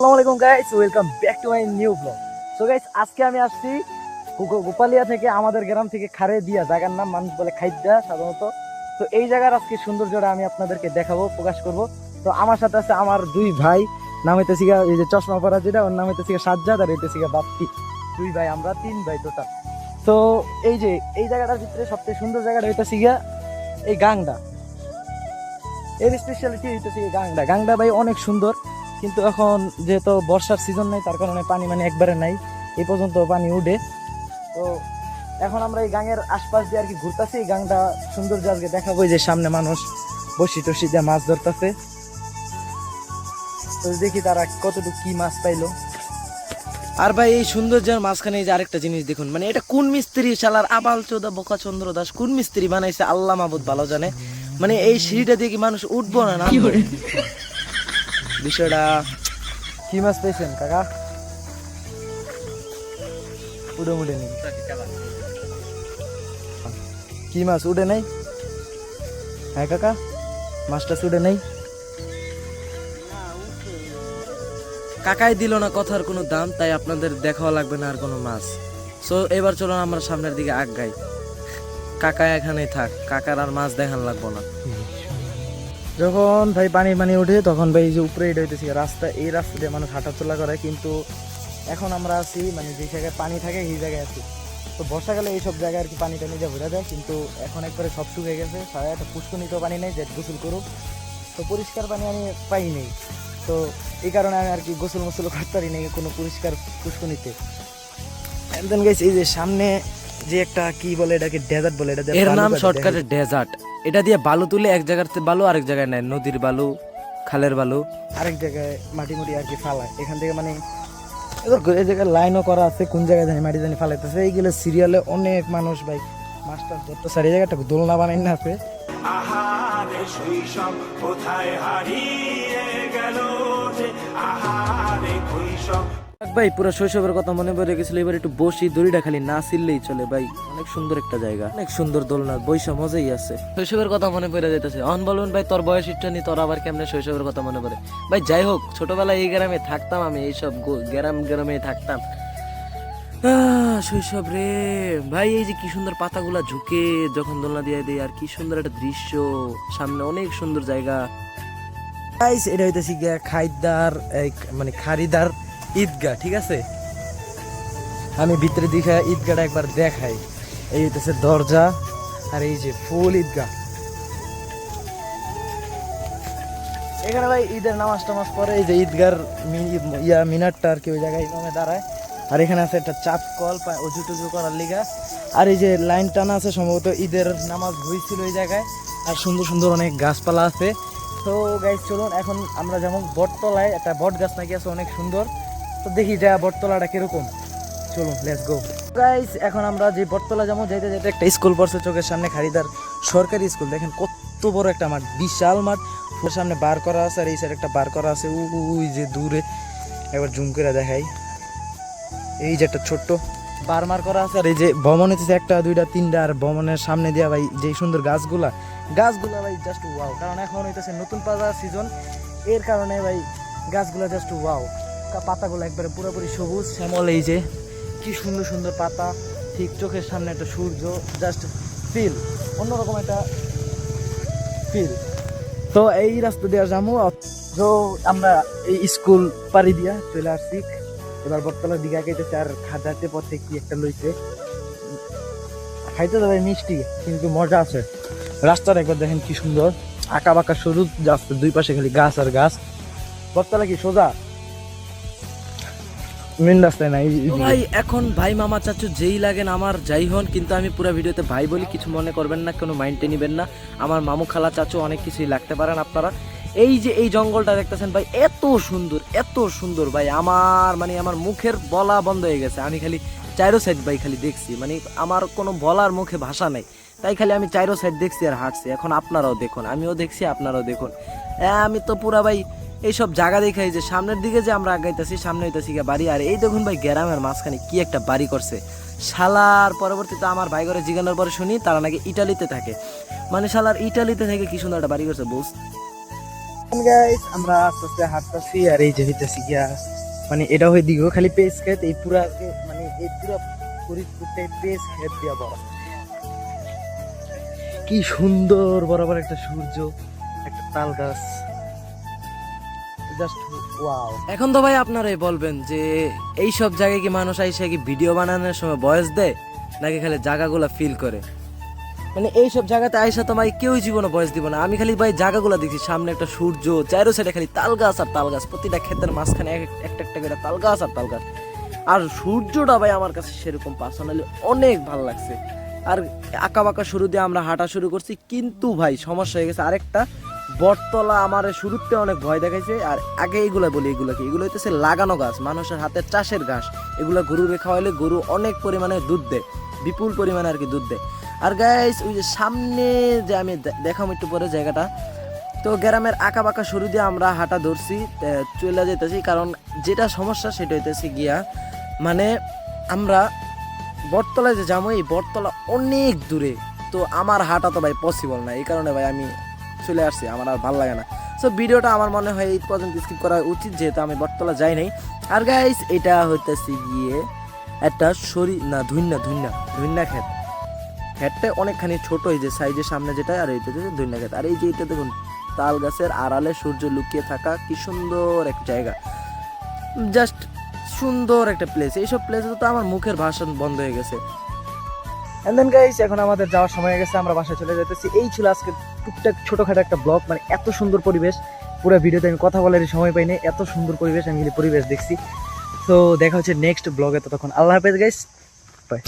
আসসালামু আলাইকুম guys, welcome back to my new blog. So guys, আজকে আমি আসছি গোপালিয়া থেকে, আমাদের গ্রাম থেকে খারে দিয়া, জায়গার নাম মানুষ বলে খাইদ্যা সাধারণত। তো এই জায়গার আজকে সৌন্দর্যটা আমি আপনাদেরকে দেখাবো, প্রকাশ করব। তো আমার সাথে আছে আমার দুই ভাই, নাম হইতেছি এই যে চশমা পরা যেটা, ওর নাম হইতেছি সাজ্জাদ, আর হইতেছি বাপ্পি। দুই ভাই, আমরা তিন ভাই টোটাল। তো এই যে এই জায়গাটার ভিতরে সবচেয়ে সুন্দর জায়গাটা হইতেছি এই গাংডা। এর স্পেশালিটি হইতেছে গাংডা। গাংডা ভাই অনেক সুন্দর, কিন্তু এখন যেহেতু বর্ষার সিজন নাই, তার কারণে পানি মানে একবারে নাই, এই পর্যন্ত পানি উঠে। তো এখন আমরা এই গাঙের আশপাশ দিয়ে আর কি ঘুরতেছি। এই গাংটা সৌন্দর্য আজকে দেখাবো। যে সামনে মানুষ বসি টসি দিয়ে মাছ ধরতেছে, তো দেখি তারা কতটুকু কি মাছ পাইলো। আর ভাই এই সৌন্দর্যের মাঝখানে এই যে আরেকটা জিনিস দেখুন, মানে এটা কোন মিস্ত্রি, শালার আবাল চোদা বোকা চন্দ্র দাস, কোন মিস্ত্রি বানাইছে আল্লাহ মাহবুদ ভালো জানে। মানে এই সিঁড়িটা দিয়ে কি মানুষ উঠবো না? না বিষয়টা কি মাছ পেয়েছেন কাকা? উঠে মুড়ে নেই, কি মাছ উঠে নাই? হ্যাঁ কাকা, মাছটা উঠে নাই। কাকাই দিল না কথার কোনো দাম, তাই আপনাদের দেখাও লাগবে না আর কোনো মাছ। সো এবার চলুন আমরা সামনের দিকে আগাই। কাকা এখানেই থাক, কাকার আর মাছ দেখান লাগবো না। যখন ভাই পানি উঠে, তখন ভাই যে উপরে এটা হইতেছে রাস্তা, এই রাস্তা দিয়ে মানুষ হাঁটাচলা করে। কিন্তু এখন আমরা আছি মানে যে জায়গায় পানি থাকে সেই জায়গায় আছি। তো বর্ষাকালে এইসব জায়গায় আর কি পানি টানি দিয়ে ভরে যায়, কিন্তু এখন একবারে সব শুকিয়ে গেছে। সারা একটা পুষ্কনিতেও পানি নেই যে গোসল করুক, তো পরিষ্কার পানি আমি পাই নেই। তো এই কারণে আমি আর কি গোসল মোসল করতে পারি নাই কোনো পরিষ্কার পুষ্কনিতে। দেন গাইস, এই যে সামনে যে একটা কি বলে এটাকে, ডেজার্ট বলে, এটা এর নাম শর্টকাটে ডেজার্ট। এটা দিয়ে বালু তুলে এক জায়গার থেকে বালু আরেক জায়গায় নেয়, নদীর বালু, খালের বালু আরেক জায়গায় মাটি মুটি আর কি ফালায়। এখান থেকে মানে এই জায়গায় লাইনও করা আছে, কোন জায়গায় জানি মাটি জানি ফালাইতেছে। এইগুলো সিরিয়ালে অনেক মানুষ ভাই মাস্টার ধরতেছে। আর এই জায়গাটা দোলনা বানাই না আছে। আহারে শৈশব কোথায় হারিয়ে গেল রে, আহারে শৈশব। ভাই পুরো শৈশবের কথা মনে পড়ে গেছিল। এবার একটু বসি, দড়িটা খালি না ছিললেই চলে ভাই। অনেক সুন্দর একটা জায়গা, অনেক সুন্দর দোলনা, বৈশা মজাই আছে। শৈশবের কথা মনে পড়ে যাইতেছে। অন বলুন ভাই, তোর বয়স ইটটা নি, তোর আবার কেমনে শৈশবের কথা মনে পড়ে? ভাই যাই হোক, ছোটবেলায় এই গ্রামে থাকতাম আমি, এইসব গ্রামে থাকতাম। শৈশব রে ভাই, এই যে কি সুন্দর পাতাগুলা ঝুঁকে যখন দোলনা দিয়ে দেয়, আর কি সুন্দর একটা দৃশ্য, সামনে অনেক সুন্দর জায়গা। এটা হইতেছি গিয়া খাইদার মানে খারিদার ঈদগাহ, ঠিক আছে? আমি ভিতরে দিকে ঈদগাহটা একবার দেখাই। এই হইতেছে দরজা, আর এই যে ফুল ঈদগাহ। এখানে ভাই ঈদের নামাজ টামাজ পরে এই যে ঈদগার মিনারটা আর কি, ওই জায়গায় ইমামে দাঁড়ায়। আর এখানে আছে একটা চাপ কল অজু টুজু করার লিগা। আর এই যে লাইন টানা আছে, সম্ভবত ঈদের নামাজ হয়েছিল এই জায়গায়। আর সুন্দর সুন্দর অনেক গাছপালা আছে। তো গাইস চলুন, এখন আমরা যেমন বটতলায় একটা বট গাছ নাকি আছে অনেক সুন্দর, তো দেখি যা বটতলাটা কিরকম। চলুন, লেটস গো গাইস। এখন আমরা যে বটতলা যেমন যাইতে যাইতে একটা স্কুল পড়ছে চোখের সামনে, খারিদার সরকারি স্কুল। দেখেন কত বড় একটা মাঠ, বিশাল মাঠ। ওর সামনে বার করা আছে, আর এই সাইড একটা বার করা আছে, ওই যে দূরে একবার জুম করে দেখাই। এই যে একটা ছোট্ট বারমার করা আছে। আর এই যে ভবন হচ্ছে একটা দুইটা তিনটা, আর ভবনের সামনে দিয়া ভাই যে সুন্দর গাছগুলা ভাই জাস্ট ওয়াও। কারণ এখন হইতেছে নতুন পাতা সিজন, এর কারণে ভাই গাছগুলা জাস্ট ওয়াও। পাতাগুলো একবারে পুরোপুরি সবুজ শ্যামল। এই যে কি সুন্দর সুন্দর পাতা, ঠিক চোখের সামনে একটা সূর্য, জাস্ট ফিল অন্যরকম একটা ফিল। তো এই রাস্তা দিয়ে যাবো। তো আমরা এই স্কুল পাড়ি দিয়া চলে আসছি, এবার বটতলার দিকে আগাইতেছে। আর খাদাতে পথে কি একটা লইছে, খাইতে যাবে মিষ্টি, কিন্তু মজা আছে। রাস্তার একবার দেখেন কি সুন্দর, আঁকা বাঁকা সরু যাচ্ছে, দুই পাশে খালি গাছ আর গাছ। বটতলা কি সোজা মেন রাস্তায় নাই ভাই। এখন ভাই মামা চাচু যেই লাগেন আমার, যাই হন, কিন্তু আমি পুরো ভিডিওতে ভাই বলি, কিছু মনে করবেন না, কোনো মাইন্ডে নিবেন না। আমার মামু খালা চাচু অনেক কিছুই লাগতে পারেন আপনারা। এই যে এই জঙ্গলটা দেখতেছেন ভাই, এত সুন্দর ভাই, আমার মুখের বলা বন্ধ হয়ে গেছে। আমি খালি চাইরো সাইড ভাই খালি দেখছি, মানে আমার কোনো বলার মুখে ভাষা নাই, তাই খালি আমি চাইরো সাইড দেখছি আর হাঁটছি। এখন আপনারাও দেখুন, আমিও দেখছি, আপনারাও দেখুন। আমি তো পুরা ভাই এইসব জায়গা দেখাই। যে সামনের দিকে যে আমরা আগাইতেছি, সামনে হইতেছি বাড়ি। আর এই দেখুন ভাই, গ্রামের মাঝখানে কি একটা বাড়ি করছে শালার। পরবর্তীতে আমার ভাই ঘরে জিজ্ঞাসার পরে শুনি তারা নাকি ইটালিতে থাকে। মানে শালার ইটালিতে থেকে কি সুন্দর একটা বাড়ি করছে বুঝ। গাইস আমরা আস্তে আস্তে হাঁটতেছি আর এই যে হইতেছি গিয়া মানে এটা হয়ে দিগো খালি পেস খেত এই পুরা মানে এই পুরা ফরিদপুরটাই পেস খেত দিয়া বড় কি সুন্দর বরাবর একটা সূর্য একটা তাল গাছ জাস্ট ওয়াও। এখন তো ভাই আপনারাই বলবেন যে এই সব জায়গায় কি মানুষ আইসা কি ভিডিও বানানোর সময় ভয়েস দেয় নাকি খালি জায়গাগুলো ফিল করে? মানে এইসব জায়গাতে আইসা তো ভাই কেউ জীবনে ভয়েস দিব না, আমি খালি ভাই জায়গাগুলো দেখছি, সামনে একটা সূর্য, চারো সাইডে খালি তাল গাছ আর তাল গাছ, প্রতিটা ক্ষেতের মাঝখানে একটা একটা করে তাল গাছ আর তাল গাছ। আর সূর্যটা ভাই আমার কাছে সেরকম পার্সোনালি অনেক ভালো লাগছে। আর আঁকা বাঁকা শুরু দিয়ে আমরা হাঁটা শুরু করছি, কিন্তু ভাই সমস্যা হয়ে গেছে আরেকটা, বটতলা আমার শুরুতে অনেক ভয় দেখাইছে। আর আগে এগুলো বলি, এগুলো হইতেছে লাগানো গাছ, মানুষের হাতে চাষের ঘাস, এগুলো গরুরে খাওয়াইলে গরু অনেক পরিমাণে দুধ দেয়, বিপুল পরিমাণে আর কি দুধ দেয়। আর গাইস ওই যে সামনে যে আমি দেখাম একটু পরে জায়গাটা, তো গ্রামের আঁকা বাঁকা শুরু দিয়ে আমরা হাঁটা ধরছি, চলে যেতেছি। কারণ যেটা সমস্যা সেটা হইতেছে গিয়া মানে আমরা বটতলায় যে যাবো, এই বটতলা অনেক দূরে, তো আমার হাঁটা তো ভাই পসিবল না, এই কারণে ভাই আমি চলে আসছি, আমার আর ভালো লাগে না। সো ভিডিওটা আমার মনে হয় এই পর্যন্ত স্কিপ করা উচিত, যেহেতু আমি বটতলা যাই নাই। আর গাইস এটা হইতেছে গিয়ে একটা ধুন্না ক্ষেত, ক্ষেতটা অনেকখানি ছোট, এই যে সাইজের সামনে যেটা, আর এইটা ধুন্না ক্ষেত। আর এই যে এটা দেখুন তাল গাছের আড়ালে সূর্য লুকিয়ে থাকা, কি সুন্দর এক জায়গা, জাস্ট সুন্দর একটা প্লেস। এইসব প্লেসে তো আমার মুখের ভাষণ বন্ধ হয়ে গেছে। এন্ড দেন গাইস এখন আমাদের যাওয়ার সময় হয়ে গেছে, আমরা বাসায় চলে যেতেছি। এই ছিল আজকে টুকটাক ছোটখাটো একটা ব্লগ, মানে এত সুন্দর পরিবেশ, পুরো ভিডিওতে আমি কথা বলার সময় পাইনি, এত সুন্দর পরিবেশ, আমি পরিবেশ দেখছি। তো দেখা হচ্ছে নেক্সট ব্লগে, ততক্ষণ আল্লাহ হাফেজ গাইস, বাই।